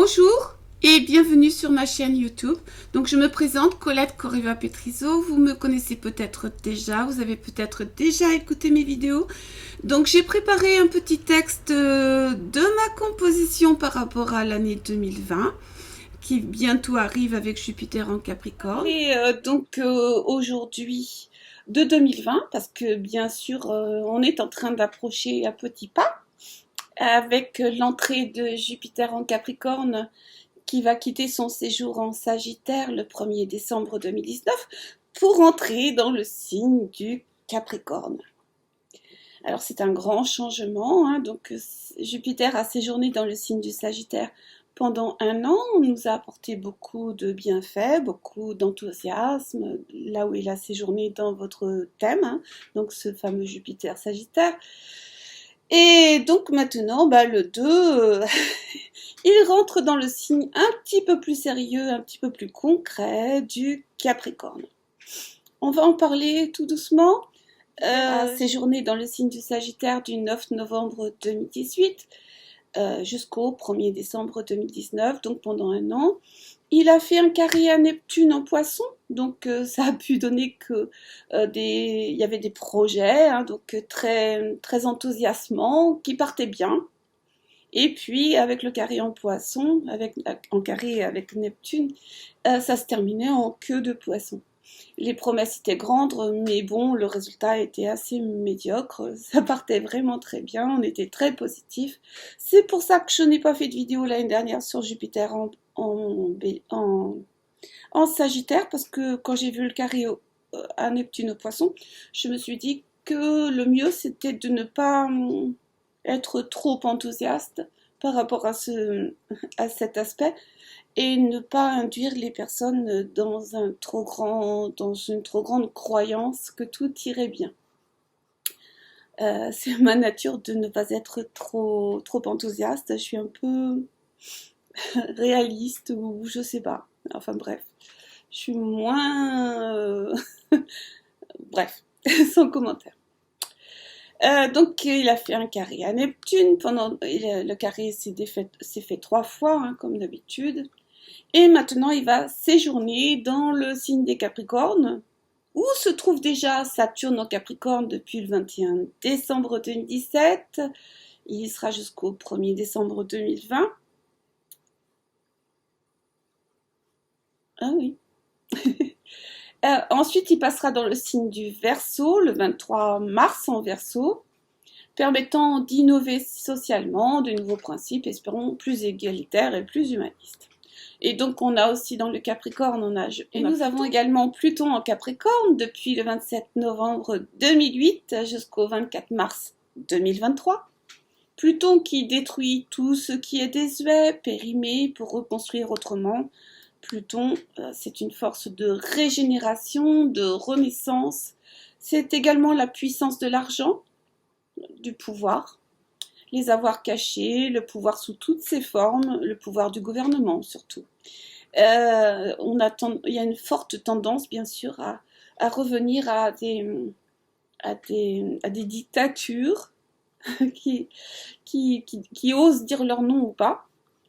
Bonjour et bienvenue sur ma chaîne YouTube. Donc je me présente Colette Corriva-Petrizo. Vous me connaissez peut-être déjà, vous avez peut-être déjà écouté mes vidéos. Donc j'ai préparé un petit texte de ma composition par rapport à l'année 2020 qui bientôt arrive avec Jupiter en Capricorne. Et aujourd'hui de 2020 parce que bien sûr on est en train d'approcher à petits pas avec l'entrée de Jupiter en Capricorne qui va quitter son séjour en Sagittaire le 1er décembre 2019 pour entrer dans le signe du Capricorne. Alors c'est un grand changement, hein, donc Jupiter a séjourné dans le signe du Sagittaire pendant un an, on nous a apporté beaucoup de bienfaits, beaucoup d'enthousiasme, là où il a séjourné dans votre thème, hein, donc ce fameux Jupiter Sagittaire. Et donc maintenant, le 2, il rentre dans le signe un petit peu plus sérieux, un petit peu plus concret du Capricorne. On va en parler tout doucement. Séjourné dans le signe du Sagittaire du 9 novembre 2018 jusqu'au 1er décembre 2019, donc pendant un an. Il a fait un carré à Neptune en Poisson, donc ça a pu donner que il y avait des projets, hein, donc très, très enthousiasmants, qui partaient bien. Et puis avec le carré en Poisson, en carré avec Neptune, ça se terminait en queue de Poisson. Les promesses étaient grandes, mais bon, le résultat était assez médiocre. Ça partait vraiment très bien, on était très positifs. C'est pour ça que je n'ai pas fait de vidéo l'année dernière sur Jupiter en Sagittaire, parce que quand j'ai vu le carré à Neptune au Poisson, je me suis dit que le mieux c'était de ne pas être trop enthousiaste par rapport à cet aspect, et ne pas induire les personnes dans une trop grande croyance que tout irait bien. C'est ma nature de ne pas être trop enthousiaste, je suis un peu réaliste ou je sais pas, enfin bref, je suis moins... bref, sans commentaire. Donc il a fait un carré à Neptune, le carré s'est fait 3 fois, hein, comme d'habitude. Et maintenant, il va séjourner dans le signe des Capricornes, où se trouve déjà Saturne en Capricorne depuis le 21 décembre 2017. Il y sera jusqu'au 1er décembre 2020. Ah oui. Ensuite, il passera dans le signe du Verseau, le 23 mars en Verseau, permettant d'innover socialement, de nouveaux principes, espérons, plus égalitaires et plus humanistes. Et donc on a aussi dans le Capricorne, nous avons également Pluton en Capricorne depuis le 27 novembre 2008 jusqu'au 24 mars 2023. Pluton qui détruit tout ce qui est désuet, périmé pour reconstruire autrement. Pluton, c'est une force de régénération, de renaissance. C'est également la puissance de l'argent, du pouvoir. Les avoirs cachés, le pouvoir sous toutes ses formes, le pouvoir du gouvernement surtout. Il y a une forte tendance, bien sûr, à revenir à des dictatures qui osent dire leur nom ou pas,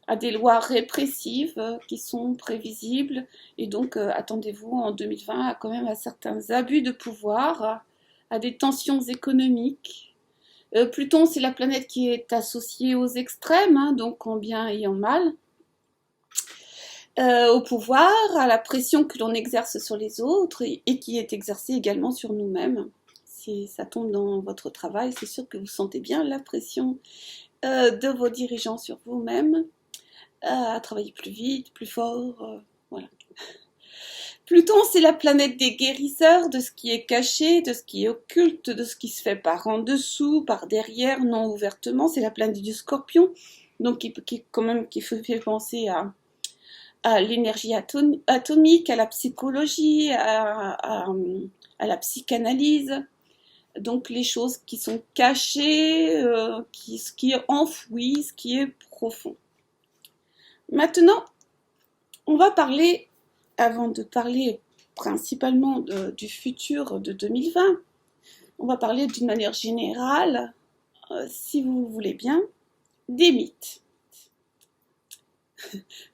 à des lois répressives qui sont prévisibles. Et donc, attendez-vous en 2020 quand même à certains abus de pouvoir, à des tensions économiques. Pluton, c'est la planète qui est associée aux extrêmes, hein, donc en bien et en mal, au pouvoir, à la pression que l'on exerce sur les autres et qui est exercée également sur nous-mêmes. Si ça tombe dans votre travail, c'est sûr que vous sentez bien la pression de vos dirigeants sur vous-même, à travailler plus vite, plus fort, voilà. Pluton, c'est la planète des guérisseurs, de ce qui est caché, de ce qui est occulte, de ce qui se fait par en dessous, par derrière, non ouvertement. C'est la planète du Scorpion, donc qui fait penser à l'énergie atomique, à la psychologie, à la psychanalyse. Donc les choses qui sont cachées, ce qui est enfoui, ce qui est profond. Maintenant, on va parler, avant de parler principalement du futur de 2020, on va parler d'une manière générale, si vous voulez bien, des mythes.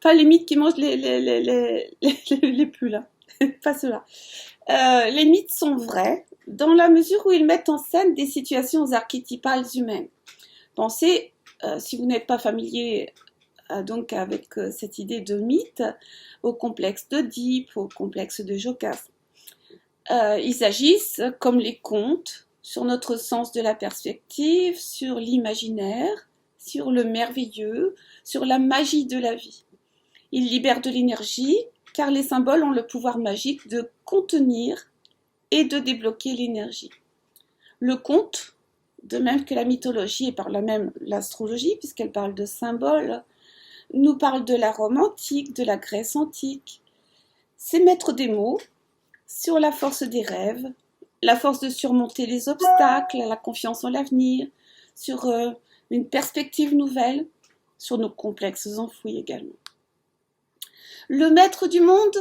Pas les mythes qui mangent les poules, là. Pas ceux-là. Les mythes sont vrais dans la mesure où ils mettent en scène des situations archétypales humaines. Pensez, si vous n'êtes pas familier donc avec cette idée de mythe, au complexe d'Oedipe, au complexe de Jocaste. Ils agissent comme les contes sur notre sens de la perspective, sur l'imaginaire, sur le merveilleux, sur la magie de la vie. Ils libèrent de l'énergie car les symboles ont le pouvoir magique de contenir et de débloquer l'énergie. Le conte, de même que la mythologie et par là même l'astrologie, puisqu'elle parle de symboles, nous parle de la Rome antique, de la Grèce antique. C'est mettre des mots sur la force des rêves, la force de surmonter les obstacles, la confiance en l'avenir, sur une perspective nouvelle, sur nos complexes enfouis également. Le maître du monde,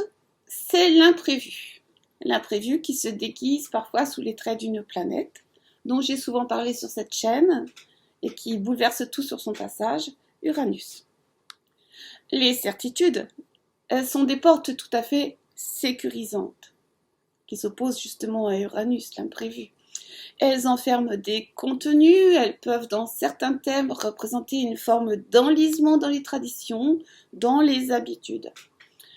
c'est l'imprévu. L'imprévu qui se déguise parfois sous les traits d'une planète, dont j'ai souvent parlé sur cette chaîne, et qui bouleverse tout sur son passage, Uranus. Les certitudes, elles sont des portes tout à fait sécurisantes, qui s'opposent justement à Uranus, l'imprévu. Elles enferment des contenus, elles peuvent dans certains thèmes représenter une forme d'enlisement dans les traditions, dans les habitudes,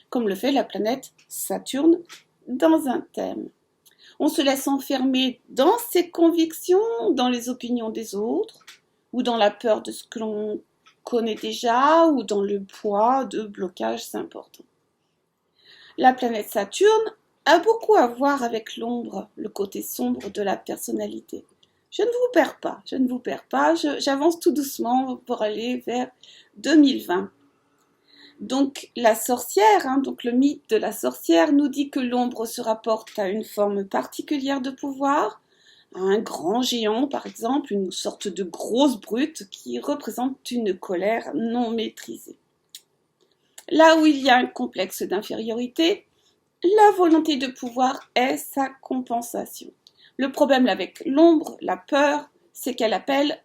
comme le fait la planète Saturne dans un thème. On se laisse enfermer dans ses convictions, dans les opinions des autres, ou dans la peur de ce que l'on connaît déjà, ou dans le poids de blocages importants. La planète Saturne a beaucoup à voir avec l'ombre, le côté sombre de la personnalité. Je ne vous perds pas, j'avance tout doucement pour aller vers 2020. Donc la sorcière, donc le mythe de la sorcière nous dit que l'ombre se rapporte à une forme particulière de pouvoir, à un grand géant par exemple, une sorte de grosse brute qui représente une colère non maîtrisée. Là où il y a un complexe d'infériorité, la volonté de pouvoir est sa compensation. Le problème avec l'ombre, la peur, c'est qu'elle appelle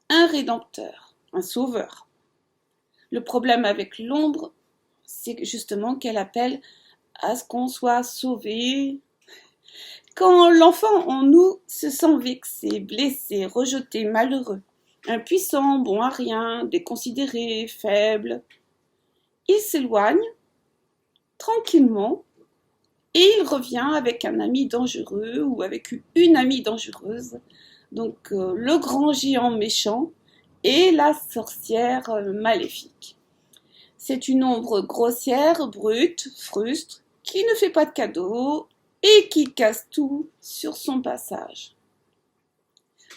un rédempteur, un sauveur. Le problème avec l'ombre, c'est justement qu'elle appelle à ce qu'on soit sauvé. Quand l'enfant en nous se sent vexé, blessé, rejeté, malheureux, impuissant, bon à rien, déconsidéré, faible, il s'éloigne tranquillement et il revient avec un ami dangereux ou avec une amie dangereuse. Donc le grand géant méchant et la sorcière maléfique. C'est une ombre grossière, brute, frustre, qui ne fait pas de cadeaux et qui casse tout sur son passage.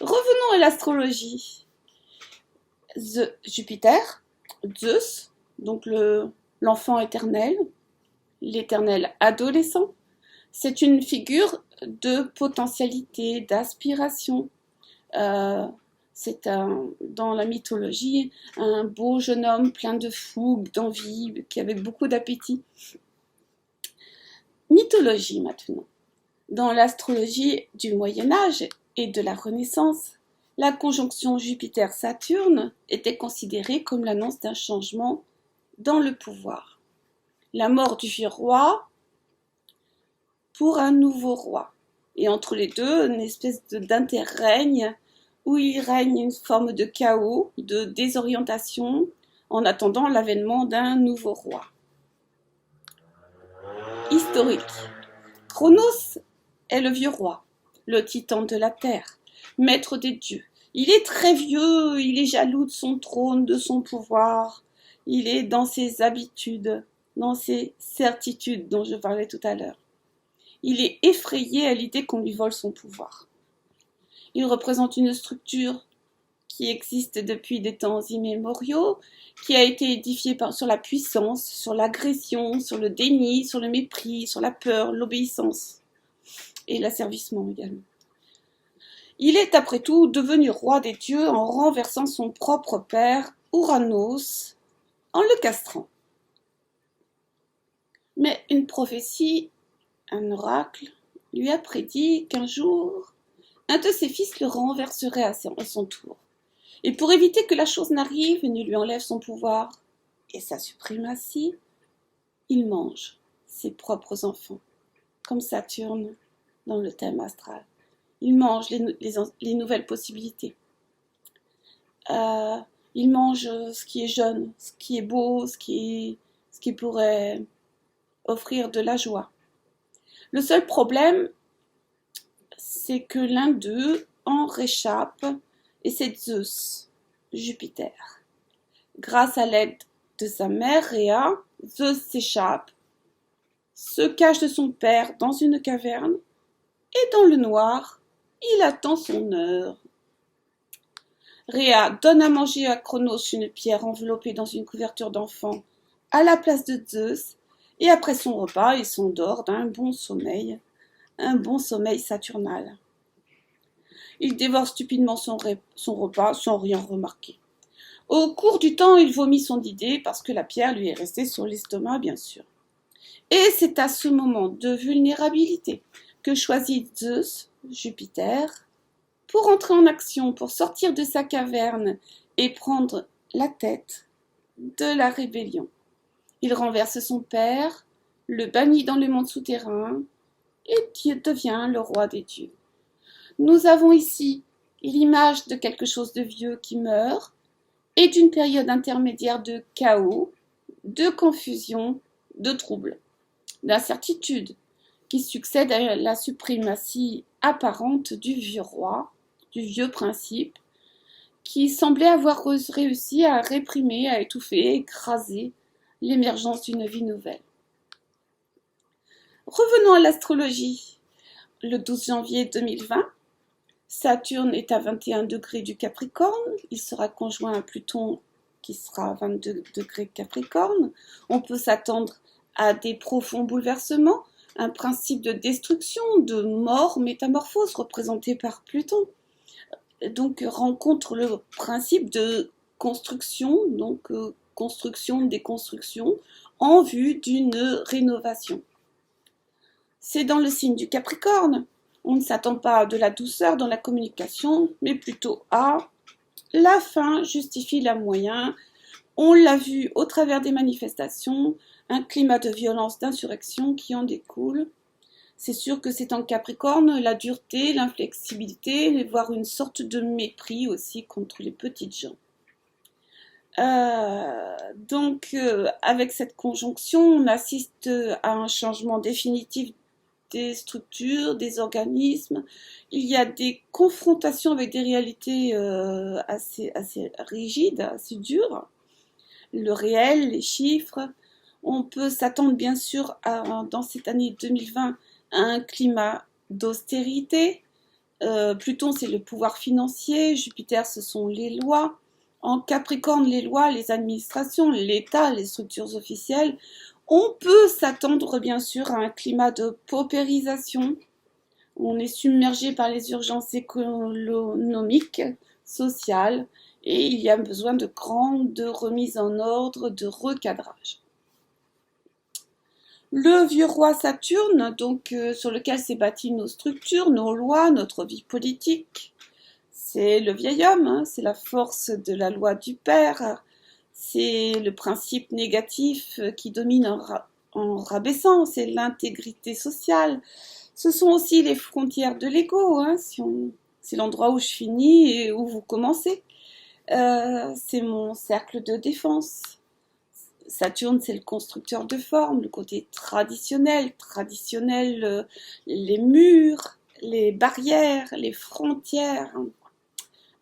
Revenons à l'astrologie. Jupiter, Zeus, donc l'enfant éternel, l'éternel adolescent, c'est une figure de potentialité, d'aspiration. C'est dans la mythologie un beau jeune homme plein de fougue, d'envie, qui avait beaucoup d'appétit. Mythologie maintenant. Dans l'astrologie du Moyen-Âge et de la Renaissance, la conjonction Jupiter-Saturne était considérée comme l'annonce d'un changement dans le pouvoir. La mort du vieux roi pour un nouveau roi. Et entre les deux, une espèce d'interrègne où il règne une forme de chaos, de désorientation, en attendant l'avènement d'un nouveau roi. Historique. Chronos est le vieux roi, le titan de la terre, maître des dieux. Il est très vieux, il est jaloux de son trône, de son pouvoir, il est dans ses habitudes, dans ses certitudes dont je parlais tout à l'heure. Il est effrayé à l'idée qu'on lui vole son pouvoir. Il représente une structure qui existe depuis des temps immémoriaux, qui a été édifiée sur la puissance, sur l'agression, sur le déni, sur le mépris, sur la peur, l'obéissance et l'asservissement également. Il est après tout devenu roi des dieux en renversant son propre père, Ouranos, en le castrant. Mais une prophétie, un oracle, lui a prédit qu'un jour, un de ses fils le renverserait à son tour. Et pour éviter que la chose n'arrive et ne lui enlève son pouvoir, et sa suprématie, il mange ses propres enfants, comme Saturne dans le thème astral. Il mange les nouvelles possibilités. Il mange ce qui est jeune, ce qui est beau, ce qui pourrait offrir de la joie. Le seul problème, c'est que l'un d'eux en réchappe, et c'est Zeus, Jupiter. Grâce à l'aide de sa mère Rhea, Zeus s'échappe, se cache de son père dans une caverne, et dans le noir, il attend son heure. Rhea donne à manger à Cronos une pierre enveloppée dans une couverture d'enfant à la place de Zeus, et après son repas, il s'endort d'un bon sommeil saturnal. Il dévore stupidement son repas sans rien remarquer. Au cours du temps, il vomit son idée parce que la pierre lui est restée sur l'estomac, bien sûr. Et c'est à ce moment de vulnérabilité que choisit Zeus, Jupiter, pour entrer en action, pour sortir de sa caverne et prendre la tête de la rébellion. Il renverse son père, le bannit dans le monde souterrain et devient le roi des dieux. Nous avons ici l'image de quelque chose de vieux qui meurt et d'une période intermédiaire de chaos, de confusion, de trouble, d'incertitude qui succède à la suprématie apparente du vieux roi, du vieux principe, qui semblait avoir réussi à réprimer, à étouffer, à écraser l'émergence d'une vie nouvelle. Revenons à l'astrologie. Le 12 janvier 2020, Saturne est à 21 degrés du Capricorne, il sera conjoint à Pluton qui sera à 22 degrés Capricorne. On peut s'attendre à des profonds bouleversements, un principe de destruction, de mort, métamorphose représenté par Pluton. Donc rencontre le principe de construction, donc construction, déconstruction, en vue d'une rénovation. C'est dans le signe du Capricorne. On ne s'attend pas à de la douceur dans la communication, mais plutôt à la fin justifie la moyen. On l'a vu au travers des manifestations, un climat de violence, d'insurrection qui en découle. C'est sûr que c'est en Capricorne la dureté, l'inflexibilité, voire une sorte de mépris aussi contre les petites gens. Avec cette conjonction, on assiste à un changement définitif des structures, des organismes. Il y a des confrontations avec des réalités assez rigides, assez dures. Le réel, les chiffres. On peut s'attendre bien sûr dans cette année 2020 à un climat d'austérité. Pluton, c'est le pouvoir financier. Jupiter, ce sont les lois. En Capricorne, les lois, les administrations, l'État, les structures officielles. On peut s'attendre bien sûr à un climat de paupérisation. On est submergé par les urgences économiques, sociales, et il y a besoin de grandes remises en ordre, de recadrage. Le vieux roi Saturne, sur lequel s'est bâtie nos structures, nos lois, notre vie politique, c'est le vieil homme, c'est la force de la loi du père, c'est le principe négatif qui domine en rabaissant, c'est l'intégrité sociale. Ce sont aussi les frontières de l'ego, c'est l'endroit où je finis et où vous commencez. C'est mon cercle de défense. Saturne, c'est le constructeur de formes, le côté traditionnel, les murs, les barrières, les frontières,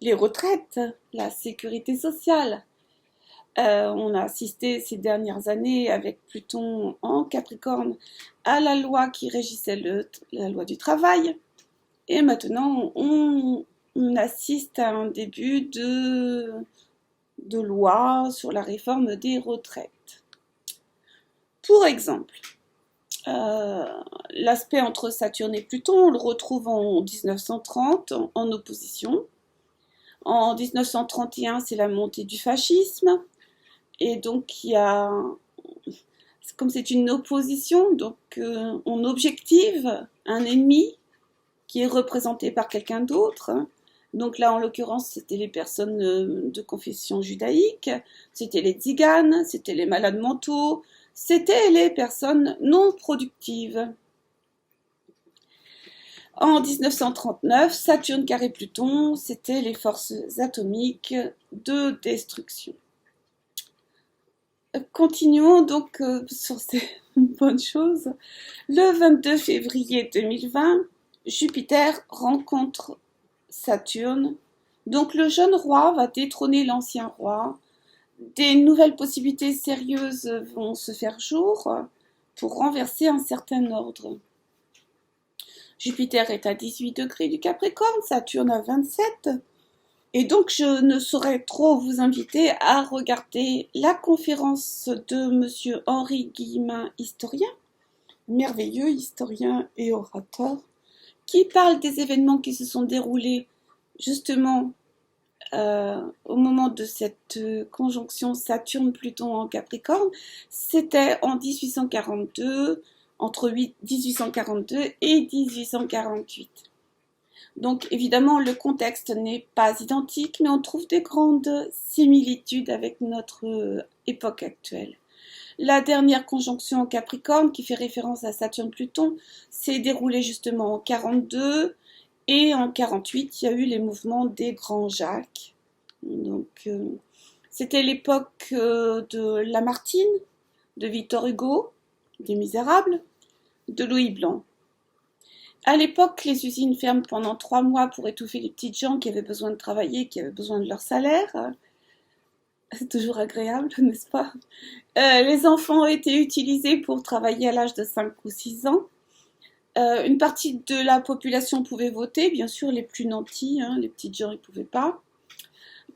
les retraites, la sécurité sociale. On a assisté ces dernières années avec Pluton en Capricorne à la loi qui régissait la loi du travail. Et maintenant, on assiste à un début de loi sur la réforme des retraites. Pour exemple, l'aspect entre Saturne et Pluton, on le retrouve en 1930 en opposition. En 1931, c'est la montée du fascisme. Et donc, comme c'est une opposition, on objective un ennemi qui est représenté par quelqu'un d'autre, Donc là, en l'occurrence, c'était les personnes de confession judaïque, c'était les tziganes, c'était les malades mentaux, c'était les personnes non productives. En 1939, Saturne carré Pluton, c'était les forces atomiques de destruction. Continuons donc sur ces bonnes choses. Le 22 février 2020, Jupiter rencontre Saturne. Donc le jeune roi va détrôner l'ancien roi. Des nouvelles possibilités sérieuses vont se faire jour pour renverser un certain ordre. Jupiter est à 18 degrés du Capricorne, Saturne à 27. Et donc je ne saurais trop vous inviter à regarder la conférence de monsieur Henri Guillemin, historien, merveilleux historien et orateur, qui parle des événements qui se sont déroulés justement au moment de cette conjonction Saturne-Pluton en Capricorne. C'était en 1842, entre 1842 et 1848. Donc évidemment, le contexte n'est pas identique, mais on trouve des grandes similitudes avec notre époque actuelle. La dernière conjonction en Capricorne, qui fait référence à Saturne-Pluton, s'est déroulée justement en 42, et en 48, il y a eu les mouvements des Grands Jacques. Donc c'était l'époque de Lamartine, de Victor Hugo, des Misérables, de Louis Blanc. À l'époque, les usines ferment pendant 3 mois pour étouffer les petites gens qui avaient besoin de travailler, qui avaient besoin de leur salaire. C'est toujours agréable, n'est-ce pas? Les enfants ont été utilisés pour travailler à l'âge de 5 ou 6 ans. Une partie de la population pouvait voter, bien sûr les plus nantis, les petites gens ils ne pouvaient pas.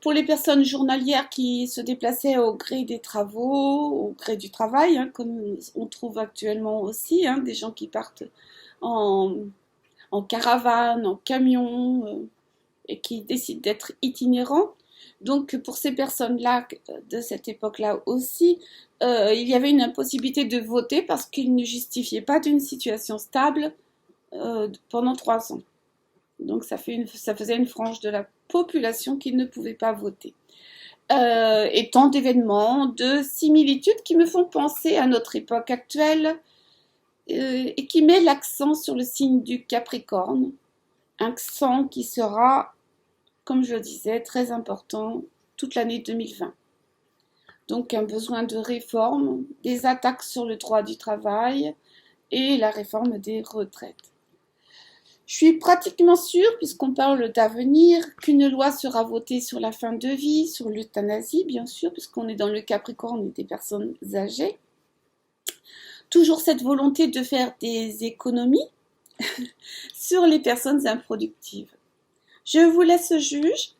Pour les personnes journalières qui se déplaçaient au gré des travaux, au gré du travail, comme on trouve actuellement aussi, des gens qui partent en caravane, en camion, et qui décident d'être itinérants. Donc pour ces personnes-là, de cette époque-là aussi, il y avait une impossibilité de voter parce qu'ils ne justifiaient pas d'une situation stable pendant 3 ans. Donc ça faisait une frange de la population qui ne pouvait pas voter. Et tant d'événements, de similitudes qui me font penser à notre époque actuelle et qui met l'accent sur le signe du Capricorne, un accent qui sera, comme je le disais, très important toute l'année 2020. Donc un besoin de réforme, des attaques sur le droit du travail et la réforme des retraites. Je suis pratiquement sûre, puisqu'on parle d'avenir, qu'une loi sera votée sur la fin de vie, sur l'euthanasie, bien sûr, puisqu'on est dans le Capricorne et des personnes âgées. Toujours cette volonté de faire des économies sur les personnes improductives. Je vous laisse juge.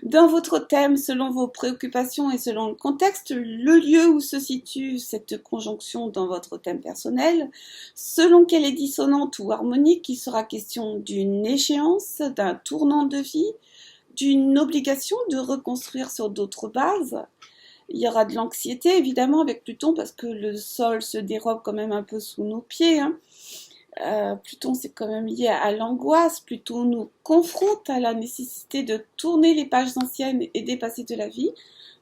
Dans votre thème, selon vos préoccupations et selon le contexte, le lieu où se situe cette conjonction dans votre thème personnel, selon qu'elle est dissonante ou harmonique, il sera question d'une échéance, d'un tournant de vie, d'une obligation de reconstruire sur d'autres bases. Il y aura de l'anxiété, évidemment, avec Pluton, parce que le sol se dérobe quand même un peu sous nos pieds, Pluton, c'est quand même lié à l'angoisse. Pluton nous confronte à la nécessité de tourner les pages anciennes et dépasser de la vie,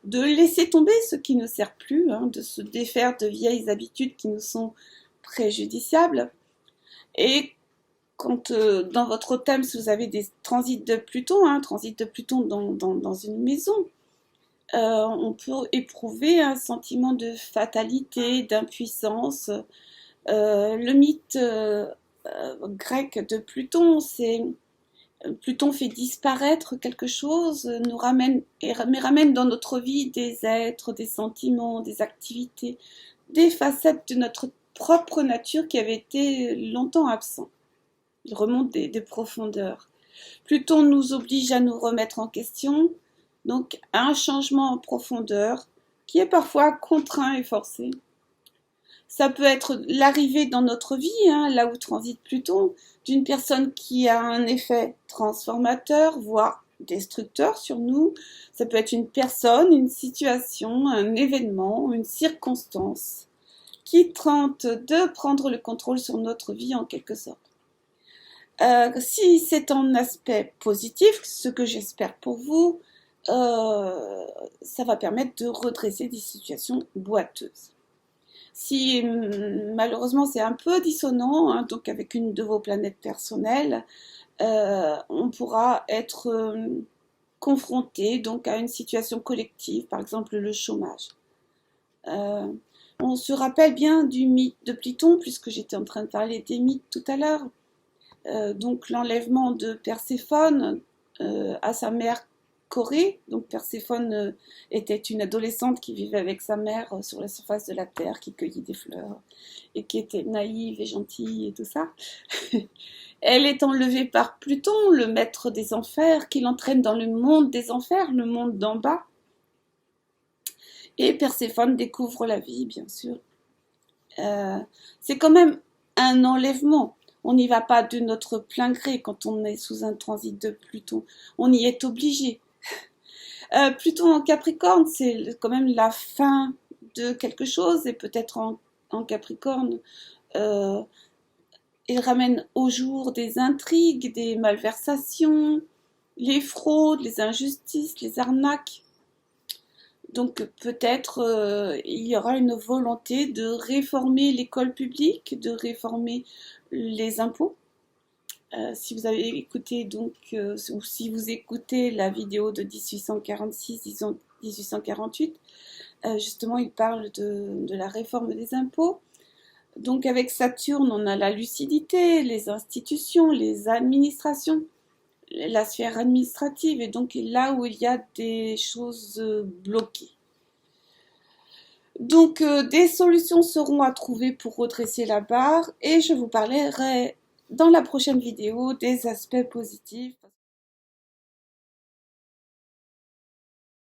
de laisser tomber ce qui ne sert plus, de se défaire de vieilles habitudes qui nous sont préjudiciables. Et quand dans votre thème, si vous avez des transits de Pluton, transit de Pluton dans une maison, on peut éprouver un sentiment de fatalité, d'impuissance. Le mythe grec de Pluton, c'est Pluton fait disparaître quelque chose, nous ramène dans notre vie des êtres, des sentiments, des activités, des facettes de notre propre nature qui avaient été longtemps absents. Il remonte des profondeurs. Pluton nous oblige à nous remettre en question, donc à un changement en profondeur qui est parfois contraint et forcé. Ça peut être l'arrivée dans notre vie, là où transite Pluton, d'une personne qui a un effet transformateur, voire destructeur sur nous. Ça peut être une personne, une situation, un événement, une circonstance qui tente de prendre le contrôle sur notre vie en quelque sorte. Si c'est un aspect positif, ce que j'espère pour vous, ça va permettre de redresser des situations boiteuses. Si malheureusement c'est un peu dissonant, hein, donc avec une de vos planètes personnelles, on pourra être confronté donc à une situation collective, par exemple le chômage. Euh, on se rappelle bien du mythe de Pluton, puisque j'étais en train de parler des mythes tout à l'heure. Donc l'enlèvement de Perséphone à sa mère Corée. Donc Perséphone était une adolescente qui vivait avec sa mère sur la surface de la terre, qui cueillait des fleurs et qui était naïve et gentille et tout ça. Elle est enlevée par Pluton, le maître des enfers, qui l'entraîne dans le monde des enfers, le monde d'en bas. Et Perséphone découvre la vie, bien sûr. C'est quand même un enlèvement. On n'y va pas de notre plein gré quand on est sous un transit de Pluton. On y est obligé. Pluton en Capricorne, c'est quand même la fin de quelque chose. Et peut-être en Capricorne, il ramène au jour des intrigues, des malversations, les fraudes, les injustices, les arnaques. Donc peut-être il y aura une volonté de réformer l'école publique, de réformer les impôts. Si vous avez écouté ou si vous écoutez la vidéo de 1846, disons 1848, justement il parle de la réforme des impôts. Donc avec Saturne, on a la lucidité, les institutions, les administrations, la sphère administrative, et donc là où il y a des choses bloquées. Donc des solutions seront à trouver pour redresser la barre, et je vous parlerai dans la prochaine vidéo des aspects positifs.